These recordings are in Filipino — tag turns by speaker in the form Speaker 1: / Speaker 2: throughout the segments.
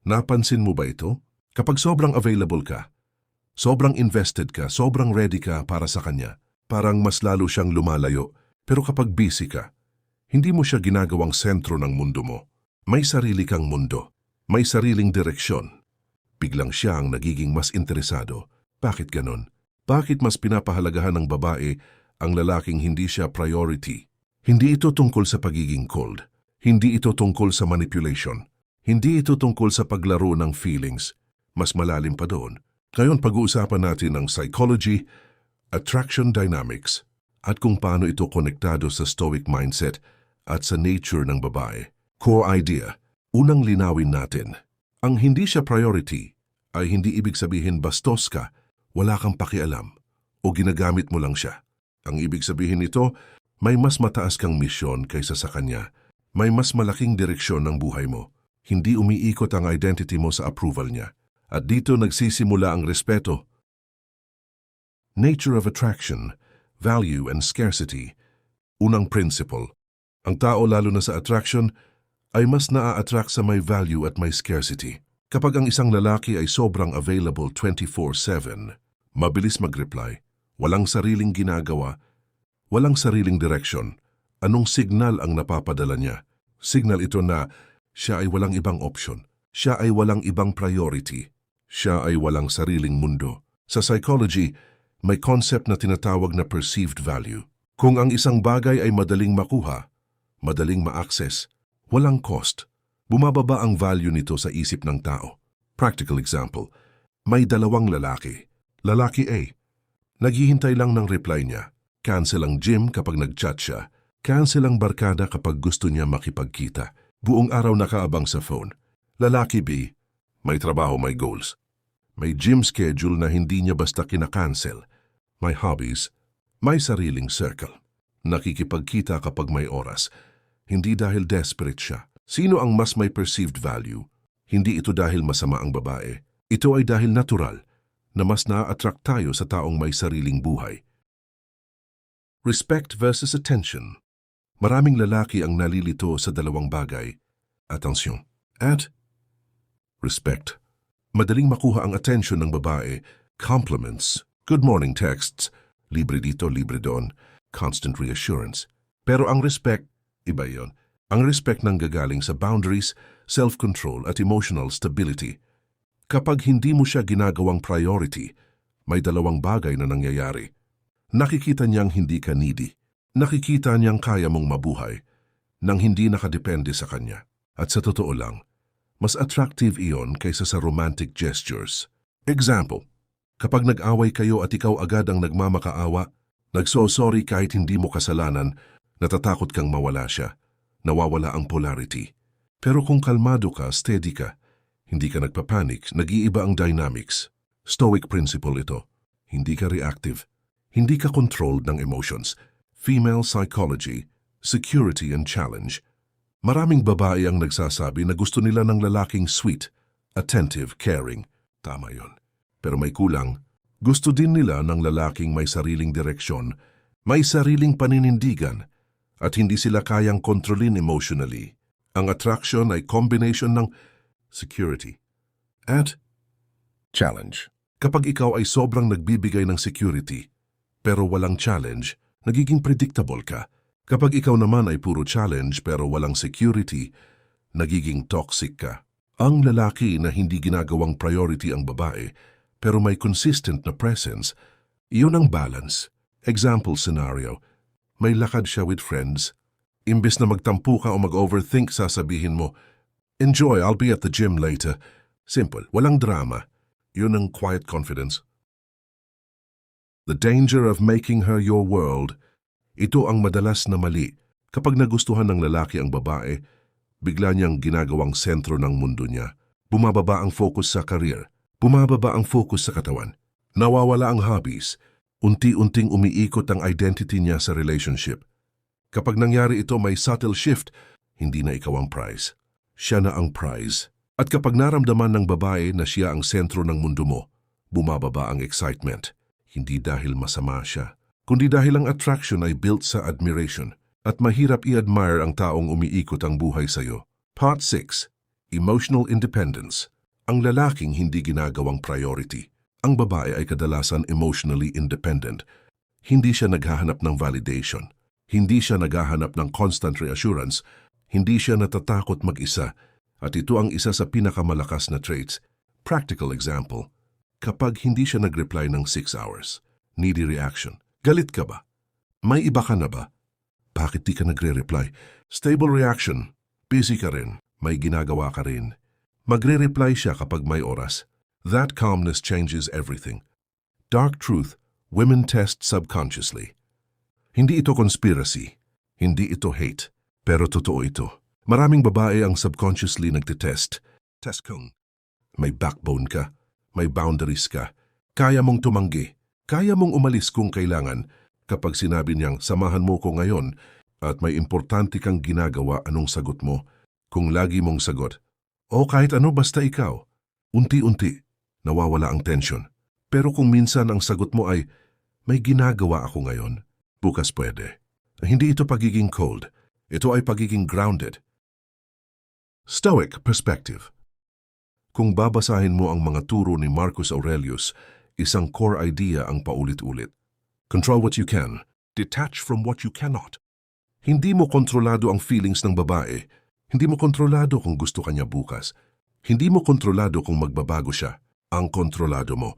Speaker 1: Napansin mo ba ito? Kapag sobrang available ka, sobrang invested ka, sobrang ready ka para sa kanya, parang mas lalo siyang lumalayo. Pero kapag busy ka, hindi mo siya ginagawang sentro ng mundo mo. May sarili kang mundo, may sariling direksyon. Biglang siya ang nagiging mas interesado. Bakit ganon? Bakit mas pinapahalagahan ng babae ang lalaking hindi siya priority? Hindi ito tungkol sa pagiging cold. Hindi ito tungkol sa manipulation. Hindi ito tungkol sa paglaro ng feelings. Mas malalim pa doon. Ngayon pag-uusapan natin ang psychology, attraction dynamics, at kung paano ito konektado sa stoic mindset at sa nature ng babae. Core idea, unang linawin natin. Ang hindi siya priority ay hindi ibig sabihin bastos ka, wala kang pakialam, o ginagamit mo lang siya. Ang ibig sabihin nito, may mas mataas kang misyon kaysa sa kanya. May mas malaking direksyon ng buhay mo. Hindi umiikot ang identity mo sa approval niya. At dito nagsisimula ang respeto. Nature of attraction, value and scarcity. Unang principle. Ang tao lalo na sa attraction ay mas naa-attract sa may value at may scarcity. Kapag ang isang lalaki ay sobrang available 24/7, mabilis mag-reply, walang sariling ginagawa, walang sariling direksyon, anong signal ang napapadala niya? Signal ito na siya ay walang ibang option, siya ay walang ibang priority, siya ay walang sariling mundo. Sa psychology, may concept na tinatawag na perceived value. Kung ang isang bagay ay madaling makuha, madaling ma-access, walang cost, bumababa ang value nito sa isip ng tao. Practical example, may dalawang lalaki. Lalaki A, naghihintay lang ng reply niya. Cancel ang gym kapag nag-chat siya. Cancel ang barkada kapag gusto niya makipagkita. Buong araw nakaabang sa phone. Lalaki B, may trabaho, may goals. May gym schedule na hindi niya basta kinakancel. May hobbies, may sariling circle. Nakikipagkita kapag may oras. Hindi dahil desperate siya. Sino ang mas may perceived value? Hindi ito dahil masama ang babae. Ito ay dahil natural na mas na-attract tayo sa taong may sariling buhay. Respect versus attention. Maraming lalaki ang nalilito sa dalawang bagay. Atensyon. At respect. Madaling makuha ang attention ng babae. Compliments, good morning texts, libre dito, libre doon, constant reassurance. Pero ang respect, iba yon. Ang respect nang gagaling sa boundaries, self-control at emotional stability. Kapag hindi mo siya ginagawang priority, may dalawang bagay na nangyayari. Nakikita niyang hindi ka needy. Nakikita niyang kaya mong mabuhay nang hindi nakadepende sa kanya. At sa totoo lang, mas attractive iyon kaysa sa romantic gestures. Example, kapag nag-away kayo at ikaw agad ang nagmamakaawa, nagso-sorry kahit hindi mo kasalanan, natatakot kang mawala siya, nawawala ang polarity. Pero kung kalmado ka, steady ka, hindi ka nagpapanik, nag-iiba ang dynamics. Stoic principle ito. Hindi ka reactive. Hindi ka controlled ng emotions. Female psychology, security and challenge. Maraming babae ang nagsasabi na gusto nila ng lalaking sweet, attentive, caring. Tama yon. Pero may kulang. Gusto din nila ng lalaking may sariling direksyon, may sariling paninindigan, at hindi sila kayang kontrolin emotionally. Ang attraction ay combination ng security at challenge. Kapag ikaw ay sobrang nagbibigay ng security, pero walang challenge, nagiging predictable ka. Kapag ikaw naman ay puro challenge pero walang security, nagiging toxic ka. Ang lalaki na hindi ginagawang priority ang babae, pero may consistent na presence, iyon ang balance. Example scenario, may lakad siya with friends. Imbes na magtampo ka o mag-overthink, sasabihin mo, "Enjoy, I'll be at the gym later." Simple, walang drama. Yun ang quiet confidence. The danger of making her your world. Ito ang madalas na mali. Kapag nagustuhan ng lalaki ang babae, bigla niyang ginagawang sentro ng mundo niya. Bumababa ang focus sa career. Bumababa ang focus sa katawan. Nawawala ang hobbies. Unti-unting umiikot ang identity niya sa relationship. Kapag nangyari ito, may subtle shift. Hindi na ikaw ang prize. Siya na ang prize. At kapag naramdaman ng babae na siya ang sentro ng mundo mo, bumababa ang excitement. Hindi dahil masama siya, kundi dahil ang attraction ay built sa admiration at mahirap i-admire ang taong umiikot ang buhay sa'yo. Part 6. Emotional independence. Ang lalaking hindi ginagawang priority. Ang babae ay kadalasan emotionally independent. Hindi siya naghahanap ng validation. Hindi siya naghahanap ng constant reassurance. Hindi siya natatakot mag-isa. At ito ang isa sa pinakamalakas na traits. Practical example. Kapag hindi siya nag-reply ng 6 hours, needy reaction. Galit ka ba? May iba ka na ba? Bakit di ka nagre-reply? Stable reaction. Busy ka rin. May ginagawa ka rin. Magre-reply siya kapag may oras. That calmness changes everything. Dark truth, women test subconsciously. Hindi ito conspiracy. Hindi ito hate. Pero totoo ito. Maraming babae ang subconsciously nagtitest. Test kung may backbone ka, may boundaries ka, kaya mong tumanggi, kaya mong umalis kung kailangan. Kapag sinabi niyang samahan mo ko ngayon at may importante kang ginagawa, anong sagot mo? Kung lagi mong sagot, o kahit ano basta ikaw, unti-unti, nawawala ang tension. Pero kung minsan ang sagot mo ay, may ginagawa ako ngayon, bukas pwede. Hindi ito pagiging cold, ito ay pagiging grounded. Stoic perspective. Kung babasahin mo ang mga turo ni Marcus Aurelius, isang core idea ang paulit-ulit. Control what you can, detach from what you cannot. Hindi mo kontrolado ang feelings ng babae. Hindi mo kontrolado kung gusto kanya bukas. Hindi mo kontrolado kung magbabago siya. Ang kontrolado mo,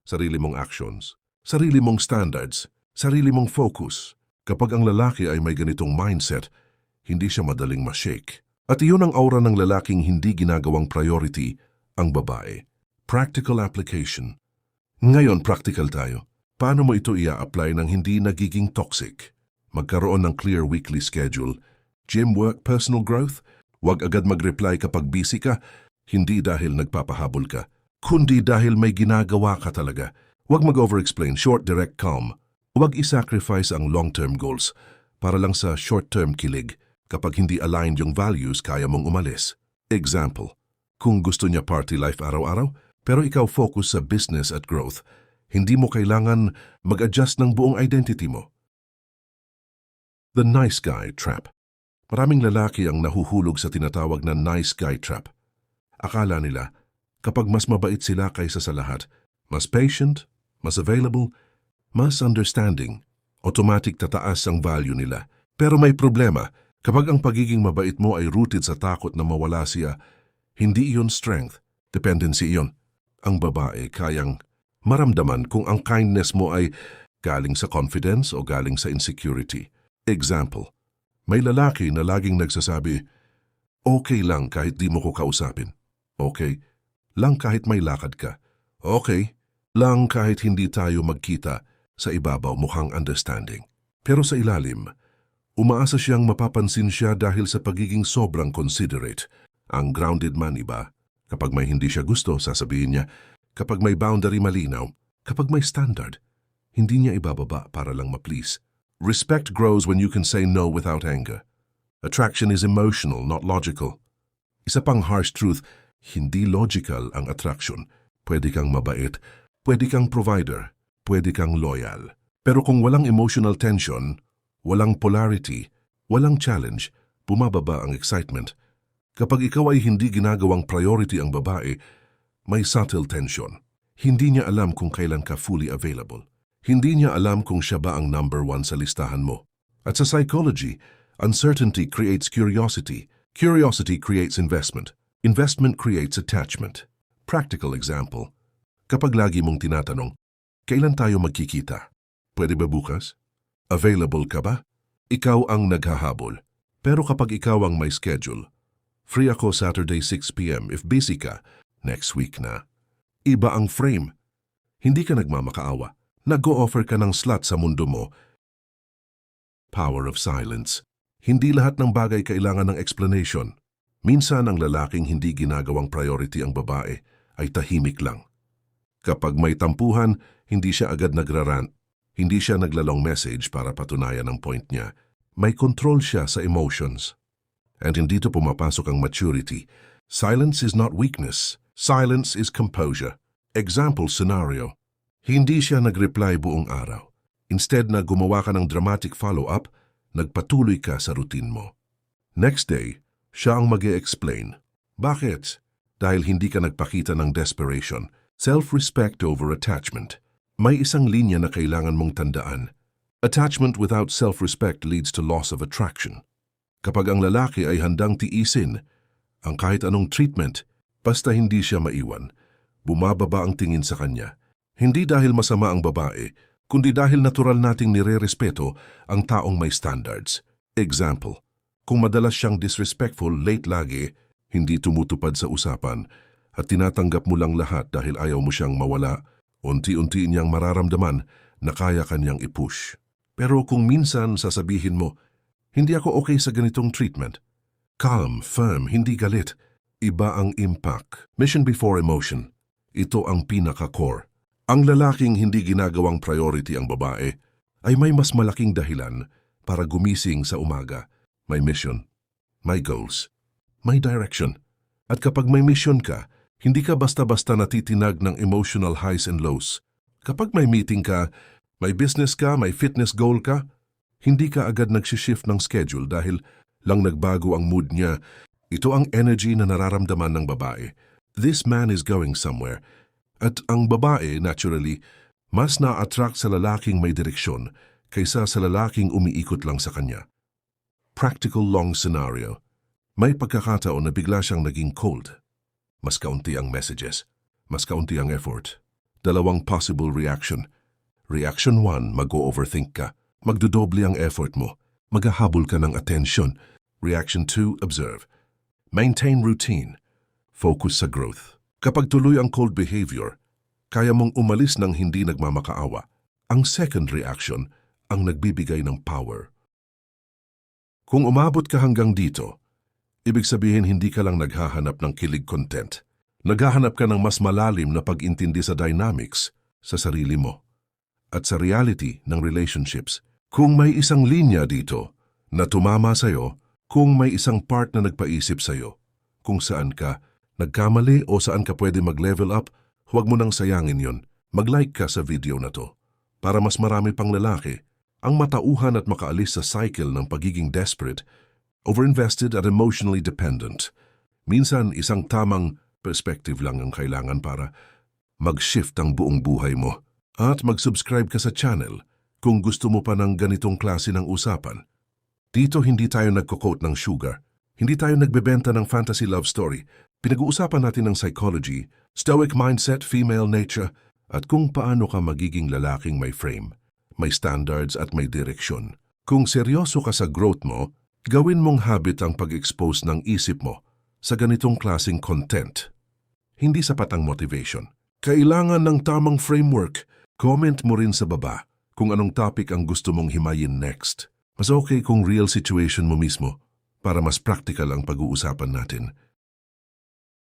Speaker 1: sarili mong actions, sarili mong standards, sarili mong focus. Kapag ang lalaki ay may ganitong mindset, hindi siya madaling ma-shake. At iyon ang aura ng lalaking hindi ginagawang priority, ang babae. Practical application. Ngayon, practical tayo. Paano mo ito ia-apply nang hindi nagiging toxic? Magkaroon ng clear weekly schedule, gym work, personal growth. Huwag agad mag-reply kapag busy ka, hindi dahil nagpapahabol ka, kundi dahil may ginagawa ka talaga. Huwag mag-over-explain, short, direct, calm. Huwag i-sacrifice ang long-term goals para lang sa short-term kilig. Kapag hindi aligned yung values, kaya mong umalis. Example, kung gusto niya party life araw-araw, pero ikaw focus sa business at growth, hindi mo kailangan mag-adjust ng buong identity mo. The nice guy trap. Maraming lalaki ang nahuhulog sa tinatawag na nice guy trap. Akala nila, kapag mas mabait sila kaysa sa lahat, mas patient, mas available, mas understanding, automatic tataas ang value nila. Pero may problema, kapag ang pagiging mabait mo ay rooted sa takot na mawala siya, hindi iyon strength, dependency iyon. Ang babae kayang maramdaman kung ang kindness mo ay galing sa confidence o galing sa insecurity. Example, may lalaki na laging nagsasabi, okay lang kahit di mo ko kausapin. Okay lang kahit may lakad ka. Okay lang kahit hindi tayo magkita. Sa ibabaw mukhang understanding. Pero sa ilalim, umaasa siyang mapapansin siya dahil sa pagiging sobrang considerate. Ang grounded man iba, kapag may hindi siya gusto, sasabihin niya, kapag may boundary malinaw, kapag may standard, hindi niya ibababa para lang ma-please. Respect grows when you can say no without anger. Attraction is emotional, not logical. Isa pang harsh truth, hindi logical ang attraction. Pwede kang mabait, pwede kang provider, pwede kang loyal. Pero kung walang emotional tension, walang polarity, walang challenge, bumababa ang excitement. Kapag ikaw ay hindi ginagawang priority ang babae, may subtle tension. Hindi niya alam kung kailan ka fully available. Hindi niya alam kung siya ba ang number 1 sa listahan mo. At sa psychology, uncertainty creates curiosity. Curiosity creates investment. Investment creates attachment. Practical example. Kapag lagi mong tinatanong, kailan tayo magkikita? Pwede ba bukas? Available ka ba? Ikaw ang naghahabol. Pero kapag ikaw ang may schedule, free ako Saturday 6 p.m. if busy ka, next week na. Iba ang frame. Hindi ka nagmamakaawa. Nag-o-offer ka ng slot sa mundo mo. Power of silence. Hindi lahat ng bagay kailangan ng explanation. Minsan ang lalaking hindi ginagawang priority ang babae ay tahimik lang. Kapag may tampuhan, hindi siya agad nagrarant. Hindi siya naglalong message para patunayan ang point niya. May control siya sa emotions. And hindi ito pumapasok ang maturity. Silence is not weakness. Silence is composure. Example scenario. Hindi siya nag-reply buong araw. Instead na gumawa ka ng dramatic follow-up, nagpatuloy ka sa routine mo. Next day, siya ang mag-e-explain. Bakit? Dahil hindi ka nagpakita ng desperation, self-respect over attachment. May isang linya na kailangan mong tandaan. Attachment without self-respect leads to loss of attraction. Kapag ang lalaki ay handang tiisin ang kahit anong treatment, basta hindi siya maiwan, bumababa ang tingin sa kanya. Hindi dahil masama ang babae, kundi dahil natural nating nire-respeto ang taong may standards. Example, kung madalas siyang disrespectful, late lagi, hindi tumutupad sa usapan, at tinatanggap mo lang lahat dahil ayaw mo siyang mawala, unti-unti niyang mararamdaman na kaya kanyang i-push. Pero kung minsan sasabihin mo, hindi ako okay sa ganitong treatment. Calm, firm, hindi galit. Iba ang impact. Mission before emotion. Ito ang pinaka-core. Ang lalaking hindi ginagawang priority ang babae ay may mas malaking dahilan para gumising sa umaga. May mission, may goals, may direction. At kapag may mission ka, hindi ka basta-basta natitinag ng emotional highs and lows. Kapag may meeting ka, may business ka, may fitness goal ka, hindi ka agad nagsishift ng schedule dahil lang nagbago ang mood niya. Ito ang energy na nararamdaman ng babae. This man is going somewhere. At ang babae, naturally, mas na-attract sa lalaking may direksyon kaysa sa lalaking umiikot lang sa kanya. Practical long scenario. May pagkakataon na bigla siyang naging cold. Mas kaunti ang messages. Mas kaunti ang effort. Dalawang possible reaction. Reaction 1, mag-o-overthink ka. Magdodoble ang effort mo. Maghahabol ka ng attention. Reaction 2, observe. Maintain routine. Focus sa growth. Kapag tuloy ang cold behavior, kaya mong umalis ng hindi nagmamakaawa. Ang second reaction, ang nagbibigay ng power. Kung umabot ka hanggang dito, ibig sabihin hindi ka lang naghahanap ng kilig content. Naghahanap ka ng mas malalim na pag-intindi sa dynamics sa sarili mo at sa reality ng relationships. Kung may isang linya dito na tumama sa'yo, kung may isang part na nagpaisip sa'yo, kung saan ka nagkamali o saan ka pwede mag-level up, huwag mo nang sayangin yon. Mag-like ka sa video na to para mas marami pang lalaki ang matauhan at makaalis sa cycle ng pagiging desperate, overinvested at emotionally dependent. Minsan, isang tamang perspective lang ang kailangan para mag-shift ang buong buhay mo. At mag-subscribe ka sa channel kung gusto mo pa ng ganitong klase ng usapan. Dito hindi tayo nagko-quote ng sugar. Hindi tayo nagbebenta ng fantasy love story. Pinag-uusapan natin ng psychology, stoic mindset, female nature, at kung paano ka magiging lalaking may frame, may standards at may direksyon. Kung seryoso ka sa growth mo, gawin mong habit ang pag-expose ng isip mo sa ganitong klaseng content. Hindi sapat ang motivation. Kailangan ng tamang framework. Comment mo rin sa baba kung anong topic ang gusto mong himayin next. Mas okay kung real situation mo mismo para mas practical ang pag-uusapan natin.